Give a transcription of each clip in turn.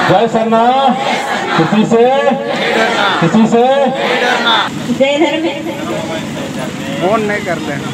जय सरना, किसी से जय धर्म फोन नहीं कर लेना।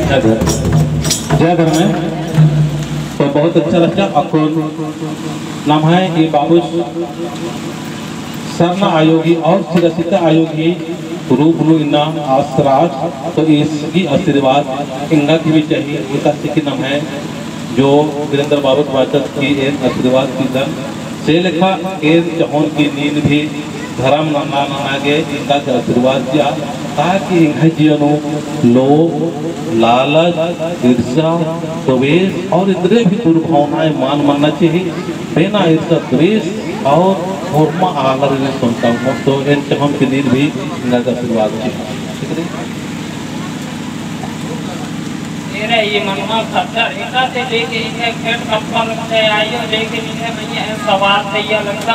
जय घर में तो बहुत अच्छा लगता। आपको नाम है ये बाबू सरना आयोगी और शिरसित आयोगी रूप इन्ना आसराज। तो इसकी आशीर्वाद इंगा की भी चाहिए। इसका सिक्की नाम है जो वीरेंद्र बाबू वाचक की एक आशीर्वाद की दर से लिखा एक चौन की नींद भी धर्म नागे इनका आशीर्वाद दिया ताकि इंगा जीवनो लोभ लालच ईर्ष्या द्वेष और इंद्रिय भी दुर्भावनाएं मान मानना चाहिए। बिना ईर्ष्या द्वेष और मैं आगर इन्हें सुनता हूँ तो इन चौन की नींद भी इनका आशीर्वाद दिया। ये मनमा खतर इनका से लेके इन्हें खेत कप्पा लगता है आइयो लेके इन्हें मैंने सवाल तैयार लगता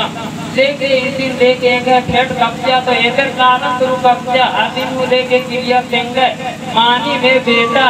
लेके इस दिन लेके इन्हें खेत कब्जा तो एक कारण शुरू कब्जा आदिम को लेके क्लियर देंगे मानी में बेटा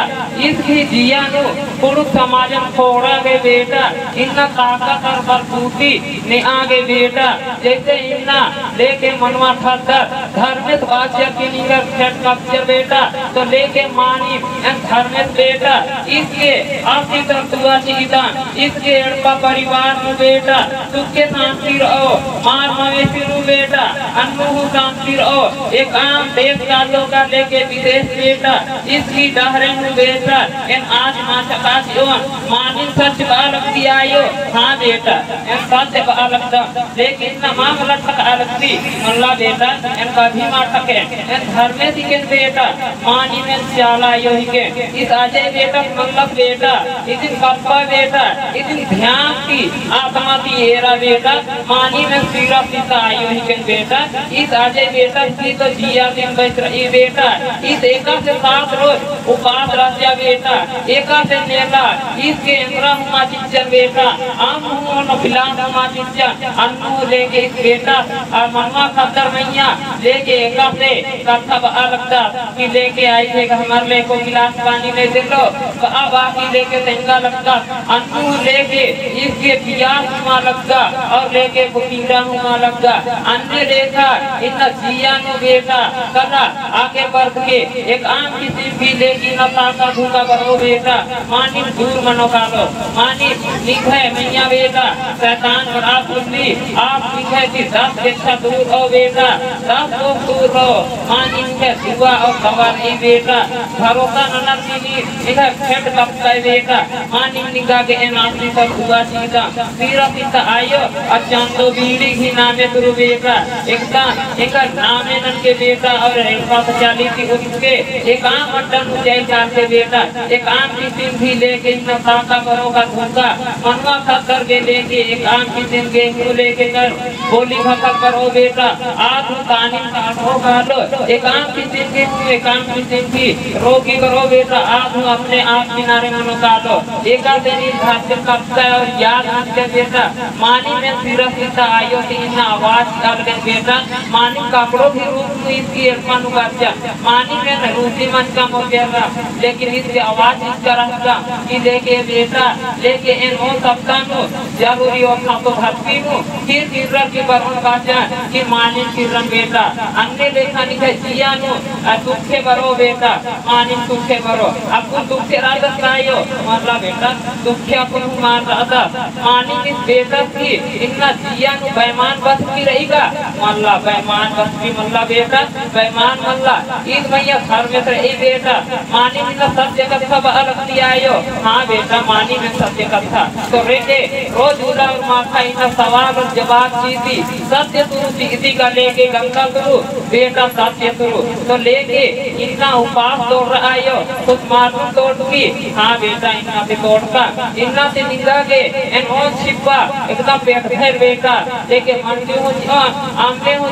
इसकी जिया नो पुरुष समाजन फोड़ा गए बेटा इन्ना ताकत और बलबूती ने आगे बेटा जैसे इन्ना लेके मनवा खतर धर्मित वाच्य की निगर खेत कब्जा बेटा तो लेके मानी धर्मित बेटा इसके आपकी तरतुआ चीता इसके एड़पा परिवार में बेटा सुख शांति रहो मार मवेशी रू बेटा अनुभव शांति रहो एक आम देश कालों का लेके विदेश बेटा इसकी डहरे में बेटा इन आज माचकाश योन मानिन सच बालक आयो हाँ बेटा इन सच बालक लेकिन न मामला ठक अलगती मल्ला बेटा इन कभी माटक है इन धर्मे दिखे बेटा मानी में चाला यो ही के इस अजय बेटा मल्लक बेटा इतनी कप्पा बेटा इतनी ध्यान की आत्मा की एरा बेटा मानी में सीरा सीता आयो ही के बेटा इस अजय बेटा की तो जिया दिन बैठ रही बेटा इस एका से 7 रोज उपास रहा बेटा एका से नेला इसके इंद्रा हुआ चिच्चन बेटा आम हुआ नफिला हुआ चिच्चन अन्नू लेके इस बेटा और मनवा खतर मैया लेके एका से कथा लगता कि लेके आई थे हमारे ले को गिलास पानी ले दे लो अब आके लेके तेंगा लगता अन्नू लेके इसके प्यास हुआ लगता और लेके बुकीरा हुआ लगता अन्य देखा इतना जिया नो बेटा कला आगे बढ़ के एक आम किसी भी लेगी न पाता धूका बरो बेटा मानी दूर मनो कालो मानी लिखे मैया बेटा शैतान और आप बुद्धि आप लिखे कि 10 अच्छा दूर हो बेटा 10 लोग दूर हो मानी के दुआ और खबर ई बेटा भरोसा ननर की इधर खेत कपता बेटा मानी निगाह के एनासी पर दुआ सीधा तीरा सीधा आयो अचांतो बीड़ी ही नामे तुरु बेटा एकदम एक नामे नन के बेटा और एक 40 की उसके एक आम अड्डन ऊंचाई चाहते बेटा एक आम की सिम भी लेके इतना ताका करोगा धोखा मनवा खतर के लेके एक आम की सिम गेहूं लेके कर बोली खतर करो बेटा आठ पानी काटो काटो एक आम की सिम गेहूं एक आम की सिम की रोगी करो बेटा आठ अपने आप किनारे मनो काटो एका दिन भाषण कपता है और याद रखते बेटा मानी में सिरा सीता आयो थी इतना आवाज डाल के बेटा मानी कपड़ों की रूप में इसकी एडमान उगाचा मानी में रूसी मन का मोगेरा लेकिन इसकी आवाज इसका रहता कि लेके बेटा लेके इन हो सबका नो जरूरी हो था तो भक्ति नो फिर किरण की बरन बाचा कि मानी किरण बेटा अन्य लेखा निकल जिया नो दुखे बरो बेटा मानी दुखे बरो आपको दुखे राजा आयो मारला बेटा दुखे आपको मार रहा मानी इस बेटा की इतना जिया नो बेईमान बस की रहेगा मल्ला बेईमान बस की मल्ला बेटा बेईमान मल्ला इस भैया घर में रहे बेटा मानी में सत्य कथा अलग दिया आयो हाँ बेटा मानी में सत्य कथा तो रेटे रोज उड़ा और माथा इतना सवाल और जवाब जीती सत्य तुरु सीधी का लेके गंगा तुरु बेटा सत्य तुरु तो लेके इतना उपास तोड़ रहा आयो कुछ मालूम तोड़ की हाँ बेटा इतना भी तोड़ का इतना से निकला के इन और छिपा एकदम पेट भर बेटा लेके मंडी हो आमले हो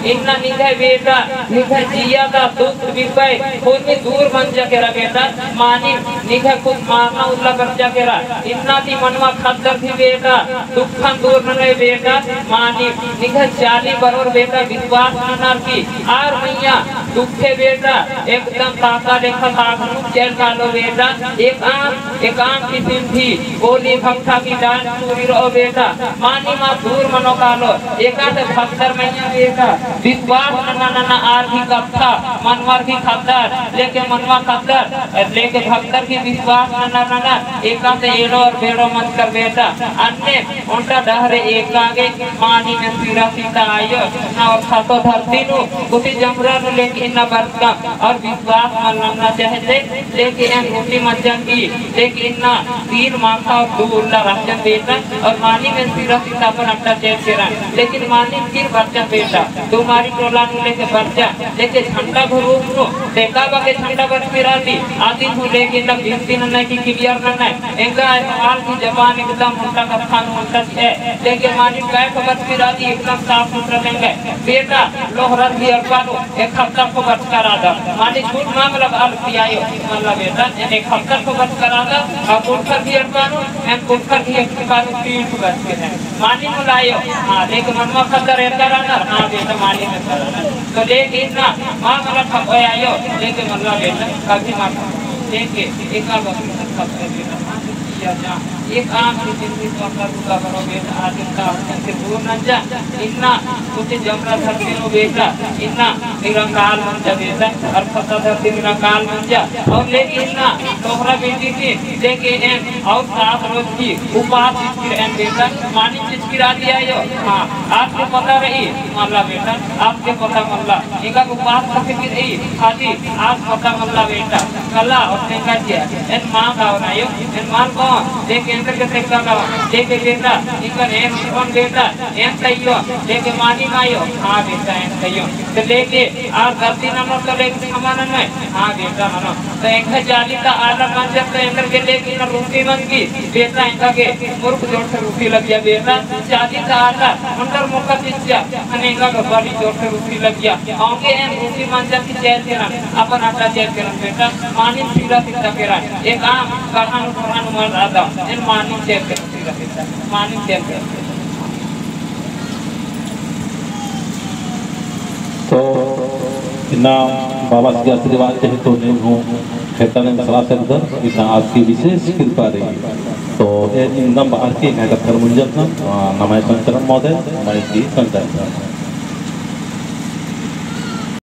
इतना निकले बेटा निकले जिया का दुख विपय खुद में दूर बन जाकेरा बेटा मानी निकले कुछ मारना उल्ला कर जाकेरा इतना ती मनवा खतर थी बेटा दुखन दूर न रहे बेटा मानी निकले 40 बरोर बेटा विश्वास ननर की और मैया दुखे बेटा एकदम ताका देखा ताकनु चल कालो बेटा एक आम की सिंधी गोली भक्ता की डांस पूरी रो बेटा मानी मा दूर मनो कालो एकाद भक्तर मैया बेटा विश्वास नना आर की कथा मनवर की खतर लेके मनवा खतर लेके भक्तर की विश्वास नना एकाद एड़ो और बेड़ो मत कर बेटा अन्य उल्टा डहरे एक आगे मानी में सिरा सीता आयो ना और खातो धरती नु कुटी जमरा नु लेके इन्ना बरका और विश्वास मनना चाहते लेके इन रोटी मजन की लेके इन्ना तीन माथा और दो उल्ला राजन बेटा और मानी में सिरा सीता पर अट्टा चेक करा लेकिन मानी फिर बच्चा बेटा तुम्हारी टोला नु लेके बच्चा लेके झंडा भरूप नु देखा बाके झंडा पर फिराती आदि नु लेके ना भिंती न की क्लियर न एंगा सवाल की जबान एकदम उल्टा का खान उल्टा है लेके मानी काय खबर फिराती एकदम साफ सुथरा लेंगे बेटा लोहरा भी अरबानो एक हफ्ता को बच करा दा मानी झूठ मांग लगा अल पियायो मतलब बेटा एक हफ्ता को बच करा दा अब उठकर भी अरबानो एंड उठकर भी एक बार तीन को बच के है मानी को लायो हां लेके मनवा खतर रहता रहना हां बेटा मानी में करा तो लेके ना मां मला खपयायो लेके मतलब बेटा कभी मां लेके एक बार खतर बेटा एक आम की जिंदगी को अपना पूरा करो बेटा आज का से दूर न जा इतना कुछ जमरा धरती नो बेटा इतना निरंकाल बन जा बेटा और फसा धरती निरंकाल बन जा और लेके इतना तोहरा बेटी की लेके एम और 7 रोज की उपवास की एम बेटा मानी चीज की रात आयो हां आपको पता रही मामला बेटा आपके पता मामला इनका उपवास करके की रही खाली आप पता मामला बेटा कला और तेका दिया एन मां का बनायो एन मां कौन लेके अंदर के सेक्टर का लेके बेटा इनका एम कौन बेटा एम तैयो लेके मानी मायो हां बेटा एम तैयो तो लेके और धरती नंबर तो लेके समान नहीं हां बेटा मनो तो एक जाली का आटा बन जब तो अंदर के लेके ना रोटी बन की बेटा इनका के मूर्ख जोर से रोटी लग गया बेटा जाली का आटा अंदर मुक्का चिच्चा अने इनका का बड़ी जोर से रोटी लग गया आगे एम रोटी बन जब की चैल के ना अपन आटा चैल के ना बेटा मानी सीधा सीधा के रहा एक आम कहां कुरान में आता इन मानी चैल के सीधा सीधा मानी चैल के तो इतना बाबा के आशीर्वाद चाहे तो नहीं हूँ खेता में सलाह सकता इतना आपकी विशेष कृपा रही तो एकदम बाहर की नगर मुंजत नमाय संचरण महोदय हमारे संचालन